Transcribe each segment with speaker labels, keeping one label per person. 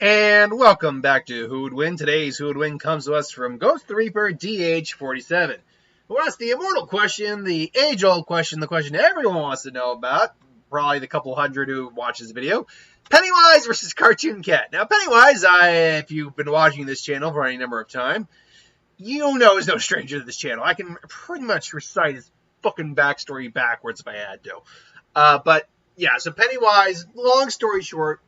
Speaker 1: And welcome back to Who Would Win. Today's Who Would Win comes to us from Ghost the Reaper DH47, who asked the immortal question, the age-old question, the question everyone wants to know about, probably the couple hundred who watch this video: Pennywise versus Cartoon Cat. Now, Pennywise, if you've been watching this channel for any number of time, you know is no stranger to this channel. I can pretty much recite his fucking backstory backwards if I had to. But yeah, so Pennywise, long story short,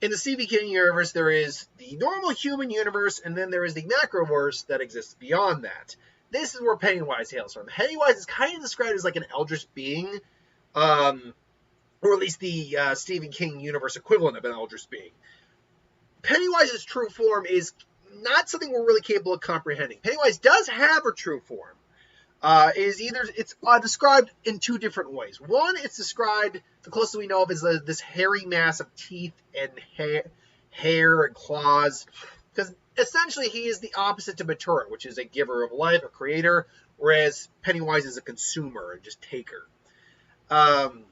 Speaker 1: in the Stephen King universe, there is the normal human universe, and then there is the macroverse that exists beyond that. This is where Pennywise hails from. Pennywise is kind of described as like an eldritch being, or at least the Stephen King universe equivalent of an eldritch being. Pennywise's true form is not something we're really capable of comprehending. Pennywise does have a true form. It's described in two different ways. One, it's described, the closest we know of, is this hairy mass of teeth and hair and claws, because essentially he is the opposite to Matura, which is a giver of life, a creator, whereas Pennywise is a consumer and just taker. But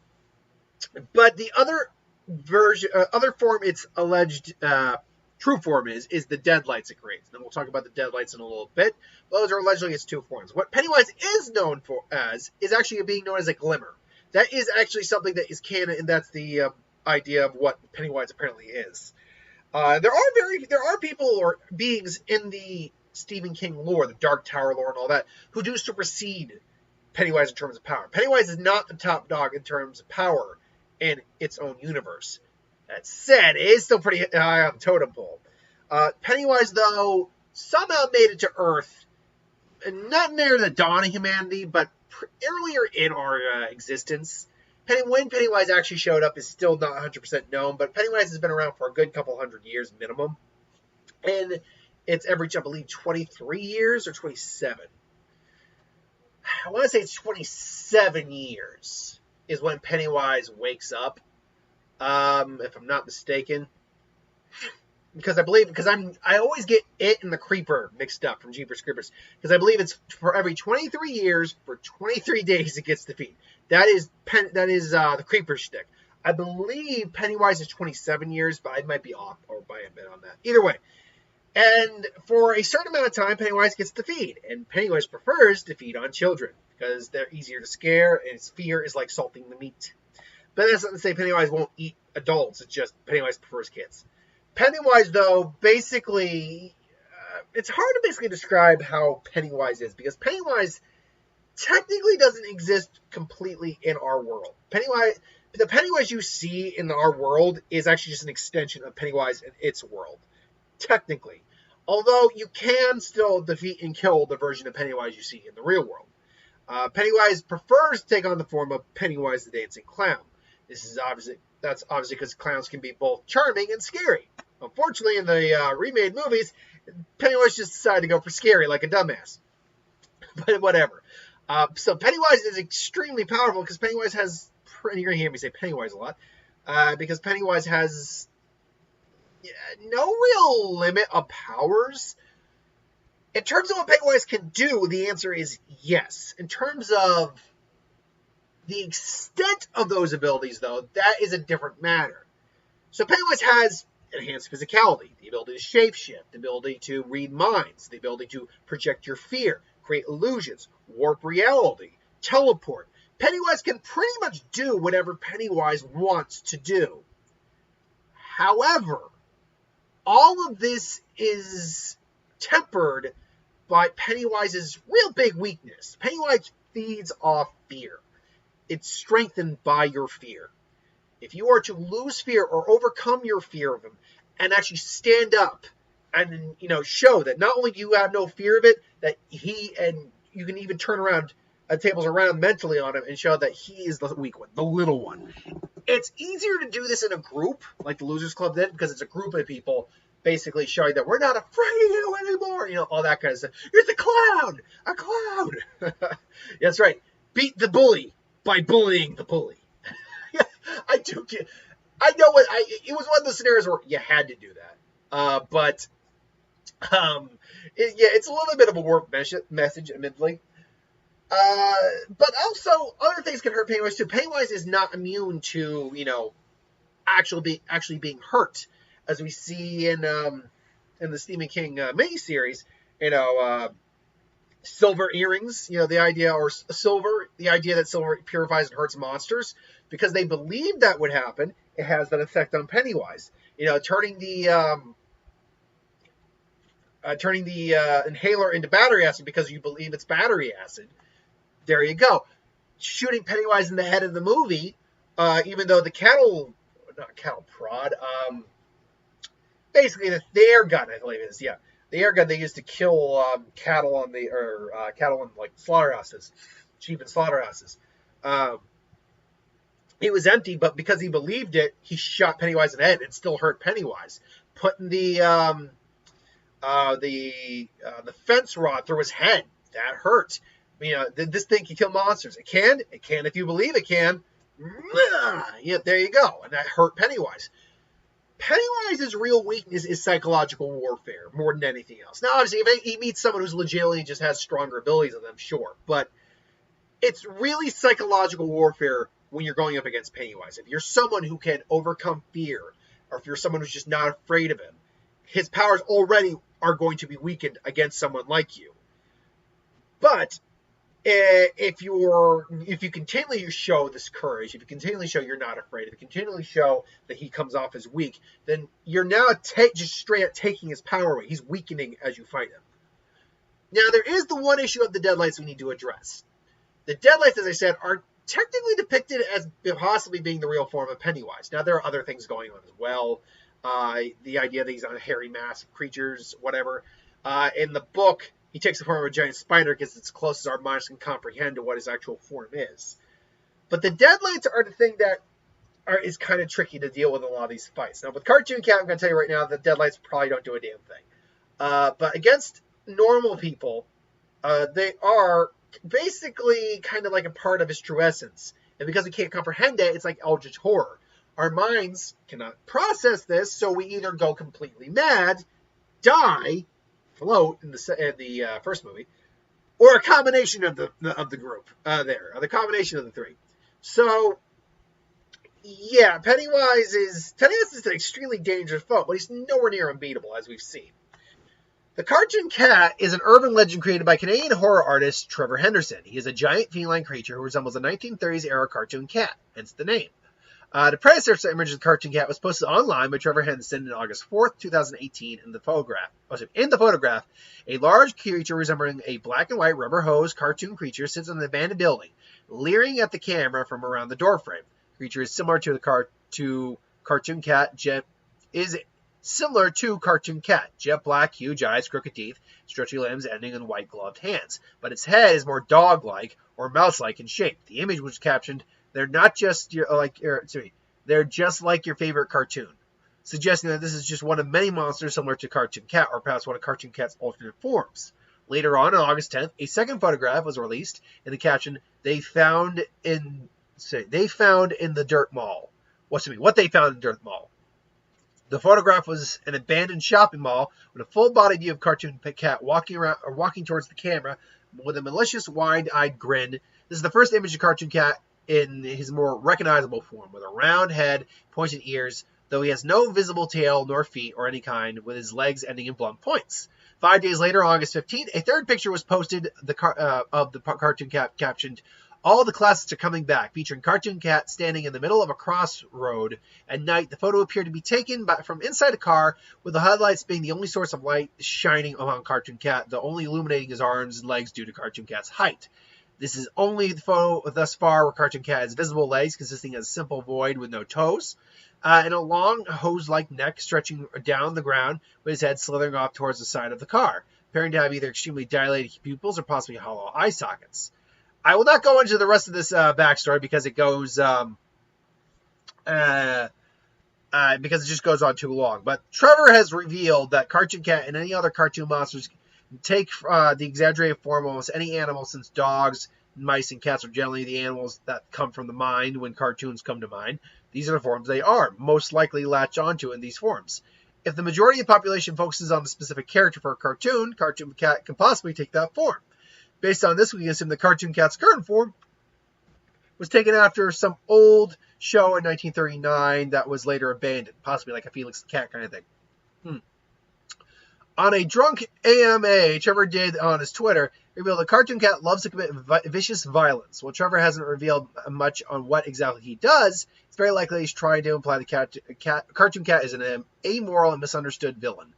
Speaker 1: the other form it's alleged true form is the deadlights it creates. Then we'll talk about the deadlights in a little bit. Those are allegedly its two forms. What Pennywise is known for as is actually being known as a glimmer. That is actually something that is canon, and that's the idea of what Pennywise apparently is. There are people or beings in the Stephen King lore, the Dark Tower lore and all that, who do supersede Pennywise in terms of power. Pennywise is not the top dog in terms of power in its own universe. That said, it is still pretty high on the totem pole. Pennywise, though, somehow made it to Earth, not near the dawn of humanity, but earlier in our existence. When Pennywise actually showed up is still not 100% known, but Pennywise has been around for a good couple hundred years minimum. And it's every, I believe, 23 years or 27. I want to say it's 27 years is when Pennywise wakes up. If I'm not mistaken, because I always get it and the Creeper mixed up from Jeepers Creepers, because I believe it's for every 23 years for 23 days it gets defeated. That is the Creeper shtick. I believe Pennywise is 27 years, but I might be off or by a bit on that. Either way, and for a certain amount of time, Pennywise gets to feed, and Pennywise prefers to feed on children because they're easier to scare, and its fear is like salting the meat. But that's not to say Pennywise won't eat adults. It's just Pennywise prefers kids. Pennywise, though, basically, it's hard to basically describe how Pennywise is, because Pennywise technically doesn't exist completely in our world. The Pennywise you see in our world is actually just an extension of Pennywise in its world, technically. Although you can still defeat and kill the version of Pennywise you see in the real world. Pennywise prefers to take on the form of Pennywise the Dancing Clown. That's obviously because clowns can be both charming and scary. Unfortunately, in the remade movies, Pennywise just decided to go for scary like a dumbass. But whatever. So Pennywise is extremely powerful because Pennywise has, and you're going to hear me say Pennywise a lot, because Pennywise has no real limit of powers. In terms of what Pennywise can do, the answer is yes. In terms of the extent of those abilities, though, that is a different matter. So Pennywise has enhanced physicality, the ability to shapeshift, the ability to read minds, the ability to project your fear, create illusions, warp reality, teleport. Pennywise can pretty much do whatever Pennywise wants to do. However, all of this is tempered by Pennywise's real big weakness. Pennywise feeds off fear. It's strengthened by your fear. If you are to lose fear or overcome your fear of him and actually stand up and, show that not only do you have no fear of it, that you can even turn around, tables around mentally on him and show that he is the weak one, the little one. It's easier to do this in a group, like the Losers Club did, because it's a group of people basically showing that we're not afraid of you anymore, all that kind of stuff. You're the clown, a clown. That's right. Beat the bully by bullying the bully. I do get. I know it was one of the scenarios where you had to do that. It's a little bit of a warped message, admittedly. But also, other things can hurt Pennywise too. Pennywise is not immune to, actually being hurt. as we see in the Stephen King miniseries, silver earrings, the idea, or silver, the idea that silver purifies and hurts monsters, because they believe that would happen. It has that effect on Pennywise. Turning the inhaler into battery acid because you believe it's battery acid. There you go. Shooting Pennywise in the head of the movie, even though not cattle prod, basically the air gun, I believe it is, yeah. The air gun they used to kill cattle in like slaughterhouses, sheep in slaughterhouses. It was empty, but because he believed it, he shot Pennywise in the head and still hurt Pennywise. Putting the fence rod through his head, that hurt. This thing can kill monsters. It can if you believe it can. Yeah, there you go, and that hurt Pennywise. Pennywise's real weakness is psychological warfare more than anything else. Now, obviously, if he meets someone who's legitimately just has stronger abilities than them, sure. But it's really psychological warfare when you're going up against Pennywise. If you're someone who can overcome fear, or if you're someone who's just not afraid of him, his powers already are going to be weakened against someone like you. But if you continually show this courage, if you continually show you're not afraid, if you continually show that he comes off as weak, then you're now just straight up taking his power away. He's weakening as you fight him. Now, there is the one issue of the Deadlights we need to address. The Deadlights, as I said, are technically depicted as possibly being the real form of Pennywise. Now, there are other things going on as well. The idea that he's on a hairy mass of creatures, whatever. In the book, he takes the form of a giant spider because it's as close as our minds can comprehend to what his actual form is. But the Deadlights are the thing that is kind of tricky to deal with in a lot of these fights. Now, with Cartoon Cat, I'm going to tell you right now, the Deadlights probably don't do a damn thing. But against normal people, they are basically kind of like a part of his true essence. And because we can't comprehend it, it's like eldritch horror. Our minds cannot process this, so we either go completely mad, die, float in the first movie, or a combination of the group or the combination of the three. So, yeah, Pennywise is an extremely dangerous foe, but he's nowhere near unbeatable, as we've seen. The Cartoon Cat is an urban legend created by Canadian horror artist Trevor Henderson. He is a giant feline creature who resembles a 1930s era cartoon cat, hence the name. The predecessor image of the Cartoon Cat was posted online by Trevor Henderson on August 4th, 2018 in the photograph. A large creature resembling a black and white rubber hose cartoon creature sits in an abandoned building, leering at the camera from around the doorframe. The creature is similar to Cartoon Cat, jet black, huge eyes, crooked teeth, stretchy limbs ending in white gloved hands. But its head is more dog-like or mouse-like in shape. The image was captioned, they're just like your favorite cartoon, suggesting that this is just one of many monsters similar to Cartoon Cat, or perhaps one of Cartoon Cat's alternate forms. Later on August 10th, a second photograph was released in the caption, they found in the dirt mall. What they found in the dirt mall. The photograph was an abandoned shopping mall with a full-body view of Cartoon Cat walking towards the camera with a malicious, wide-eyed grin. This is the first image of Cartoon Cat in his more recognizable form, with a round head, pointed ears, though he has no visible tail nor feet or any kind, with his legs ending in blunt points. 5 days later, August 15th, a third picture was posted of the Cartoon Cat captioned, all the classics are coming back, featuring Cartoon Cat standing in the middle of a crossroad at night. The photo appeared to be taken from inside a car, with the headlights being the only source of light shining on Cartoon Cat, the only illuminating his arms and legs due to Cartoon Cat's height. This is only the photo thus far where Cartoon Cat has visible legs consisting of a simple void with no toes, and a long hose-like neck stretching down the ground with his head slithering off towards the side of the car, appearing to have either extremely dilated pupils or possibly hollow eye sockets. I will not go into the rest of this backstory because it just goes on too long. But Trevor has revealed that Cartoon Cat and any other cartoon monsters take the exaggerated form of almost any animal, since dogs, mice, and cats are generally the animals that come from the mind when cartoons come to mind. These are the forms they are most likely latch onto in these forms. If the majority of the population focuses on the specific character for a Cartoon Cat can possibly take that form. Based on this, we can assume the Cartoon Cat's current form was taken after some old show in 1939 that was later abandoned, possibly like a Felix the Cat kind of thing. On a drunk AMA, Trevor did on his Twitter revealed the cartoon cat loves to commit vicious violence. While Trevor hasn't revealed much on what exactly he does, it's very likely he's trying to imply the cartoon cat is an amoral and misunderstood villain,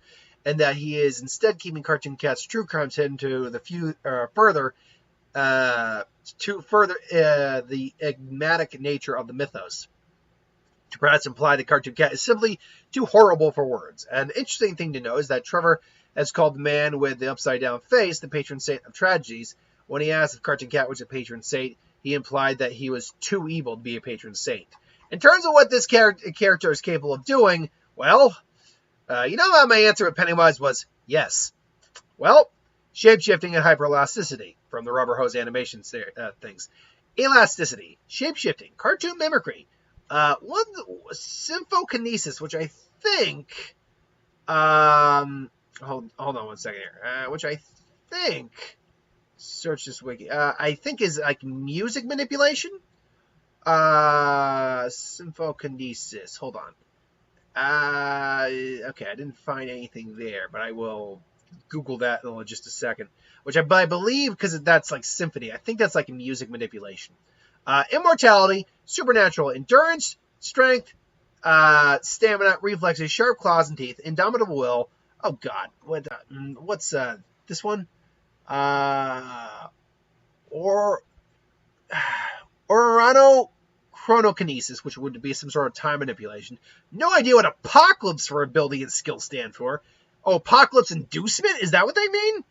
Speaker 1: and that he is instead keeping cartoon cat's true crimes hidden to the further the enigmatic nature of the mythos. To perhaps imply the cartoon cat is simply too horrible for words. An interesting thing to know is that Trevor has called the man with the upside-down face the patron saint of tragedies. When he asked if cartoon cat was a patron saint, he implied that he was too evil to be a patron saint. In terms of what this character is capable of doing, well, you know how my answer with Pennywise was yes. Well, shape-shifting and hyperelasticity from the rubber hose animation things. Elasticity, shape-shifting, cartoon mimicry, one symphokinesis, which I think, hold on one second here, which I think, search this wiki, I think is like music manipulation. Symphokinesis, hold on. Okay, I didn't find anything there, but I will Google that in just a second. Which I believe, because that's like symphony, I think that's like music manipulation. Immortality, supernatural endurance, strength, stamina, reflexes, sharp claws and teeth, indomitable will. Oh God, what's this one? Orano chronokinesis, which would be some sort of time manipulation. No idea what apocalypse for ability and skill stand for. Oh, apocalypse inducement? Is that what they mean?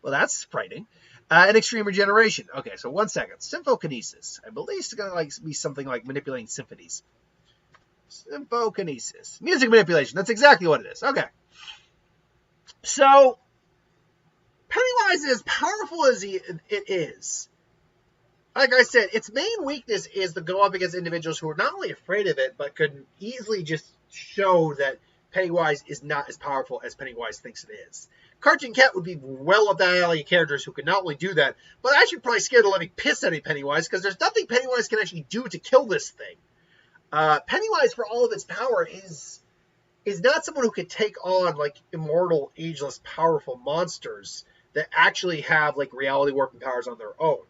Speaker 1: Well, that's frightening. And extreme regeneration. Okay, so 1 second. Symphokinesis. I believe it's going to be something like manipulating symphonies. Symphokinesis. Music manipulation. That's exactly what it is. Okay. So, Pennywise is as powerful as it is. Like I said, its main weakness is to go up against individuals who are not only afraid of it, but could easily just show that Pennywise is not as powerful as Pennywise thinks it is. Cartoon Cat would be well up that alley of characters who could not only do that, but actually probably scared the living piss out of Pennywise, because there's nothing Pennywise can actually do to kill this thing. Pennywise, for all of its power, is not someone who could take on like immortal, ageless, powerful monsters that actually have like reality warping powers on their own.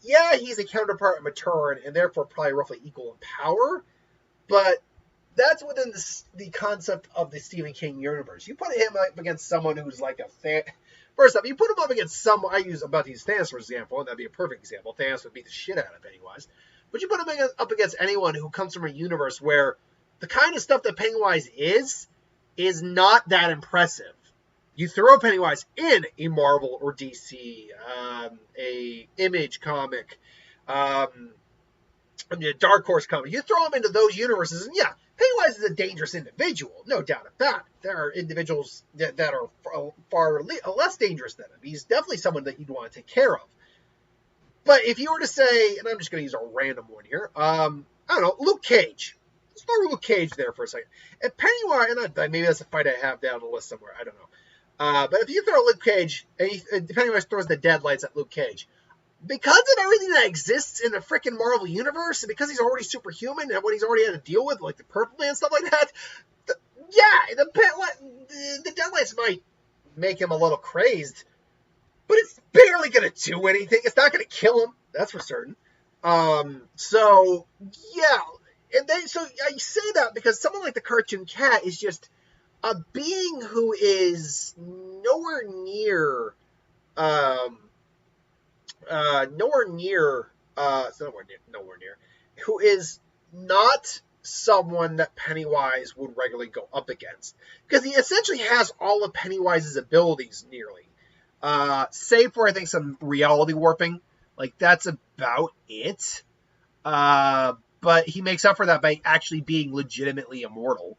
Speaker 1: Yeah, he's a counterpart of Maturin, and therefore probably roughly equal in power, but that's within the concept of the Stephen King universe. You put him up against someone who's like first off, you put him up against someone, I use about these Thanos for example, and that'd be a perfect example. Thanos would beat the shit out of Pennywise. But you put him up against anyone who comes from a universe where the kind of stuff that Pennywise is not that impressive. You throw Pennywise in a Marvel or DC, a Image comic, a Dark Horse comic. You throw him into those universes, and yeah, Pennywise is a dangerous individual, no doubt about it. There are individuals that are far less dangerous than him. He's definitely someone that you'd want to take care of. But if you were to say, and I'm just going to use a random one here, I don't know, Luke Cage. Let's throw Luke Cage there for a second. And Pennywise, and maybe that's a fight I have down the list somewhere, I don't know. But if you throw Luke Cage, and Pennywise throws the deadlights at Luke Cage, because of everything that exists in the frickin' Marvel Universe, and because he's already superhuman, and what he's already had to deal with, like the Purple Man and stuff like that, the deadlights might make him a little crazed, but it's barely going to do anything. It's not going to kill him, that's for certain. So, yeah. And so I say that because someone like the Cartoon Cat is just a being who is nowhere near, who is not someone that Pennywise would regularly go up against. Because he essentially has all of Pennywise's abilities, nearly. Save for, I think, some reality warping. Like, that's about it. But he makes up for that by actually being legitimately immortal.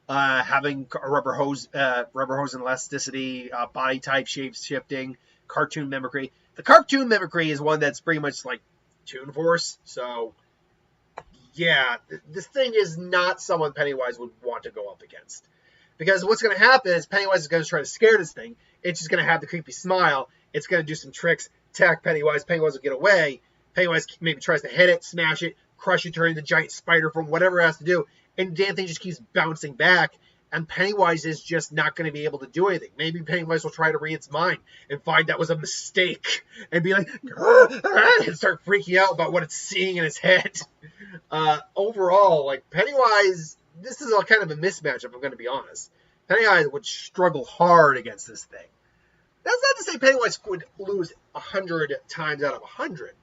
Speaker 1: Having a rubber hose and elasticity, body type, shape shifting, cartoon mimicry. The cartoon mimicry is one that's pretty much like Toon Force. So, yeah, this thing is not someone Pennywise would want to go up against. Because what's going to happen is Pennywise is going to try to scare this thing. It's just going to have the creepy smile. It's going to do some tricks, attack Pennywise. Pennywise will get away. Pennywise maybe tries to hit it, smash it, crush it, turn into a giant spider from whatever it has to do. And the damn thing just keeps bouncing back. And Pennywise is just not going to be able to do anything. Maybe Pennywise will try to read its mind and find that was a mistake and be like, and start freaking out about what it's seeing in its head. Overall, like Pennywise, this is all kind of a mismatch, if I'm going to be honest. Pennywise would struggle hard against this thing. That's not to say Pennywise would lose 100 times out of 100.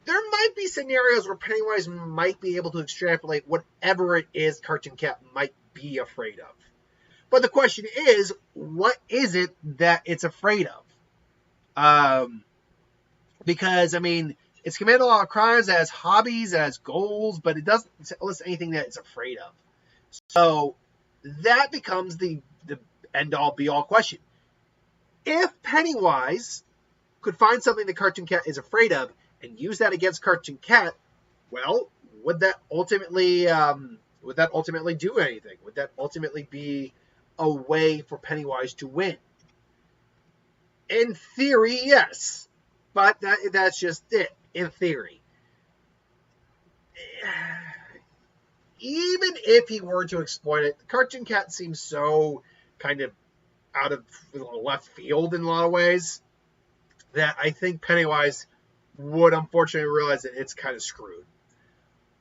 Speaker 1: There might be scenarios where Pennywise might be able to extrapolate whatever it is Cartoon Cat might be afraid of. But the question is, what is it that it's afraid of? Because, I mean, it's committed a lot of crimes, it has hobbies, it has goals, but it doesn't list anything that it's afraid of. So that becomes the end-all, be-all question. If Pennywise could find something that Cartoon Cat is afraid of and use that against Cartoon Cat, well, would that ultimately do anything? Would that ultimately be a way for Pennywise to win? In theory, yes. But that's just it. In theory. Even if he were to exploit it, Cartoon Cat seems so kind of out of left field in a lot of ways that I think Pennywise would unfortunately realize that it's kind of screwed.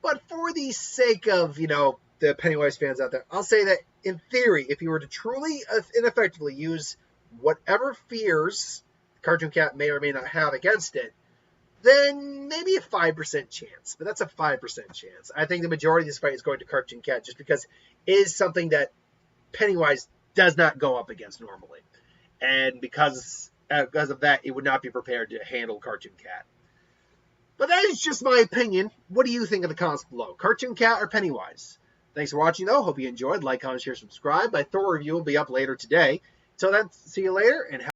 Speaker 1: But for the sake of, the Pennywise fans out there, I'll say that in theory, if you were to truly and effectively use whatever fears Cartoon Cat may or may not have against it, then maybe a 5% chance. But that's a 5% chance. I think the majority of this fight is going to Cartoon Cat just because it is something that Pennywise does not go up against normally. And because of that, it would not be prepared to handle Cartoon Cat. But that is just my opinion. What do you think of the comments below? Cartoon Cat or Pennywise? Thanks for watching, though. Hope you enjoyed. Like, comment, share, subscribe. My Thor review will be up later today. Until then, see you later, and have